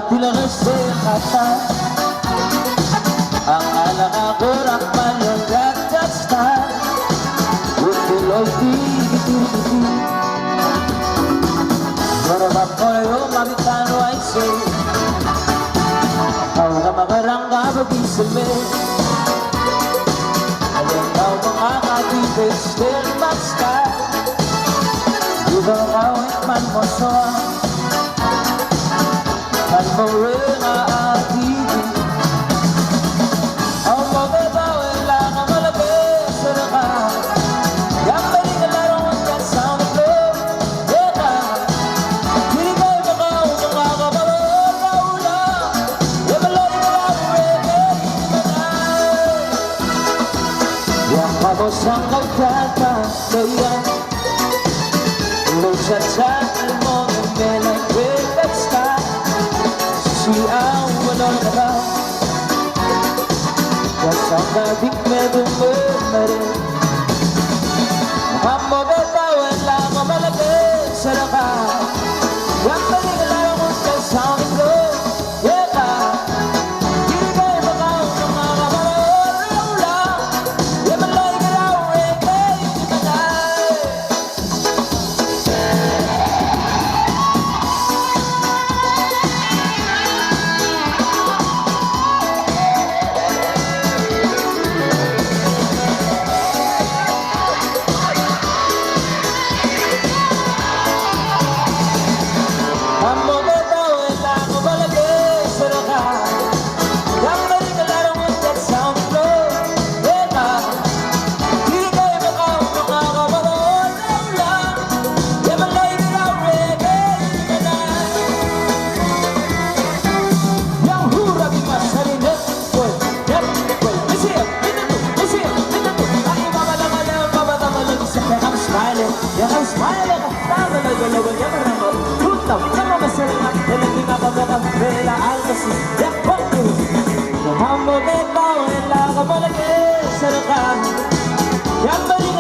tilagase kata ang alakakurak malanggat kasta utuloy tigit-tigit Marabap ko na yung makitano ay say Ang kamakarang kababisame Alam daw mga katibig still basta Ibang kawin man mo soa Man mo rin aatibig Ang magabawin lang ang malabis sa naka Yang balik na larong ka sa mundo Eka Hindi kayo makaw mga kabawin na ulang E malay na lang rebe Manay Yang kabos ang kagkata Kaya Lusa-sa mo ng melang ka Siang walang nakaw Kasang kabik medong meron Ang mababawan lang ang malaki sa naka Yang baligalarang mo ka sa mundo Yeka Hindi kayo makaw ng mga kamarang lang Yan malay ka raw reke yung manay I'm smiling, tama na galawang yung maramo Tutap, sama masalangan Ilaging makamakang pera almas Yakbang news Nahamog at bawin lang ang malaki Sa nakam Yang balik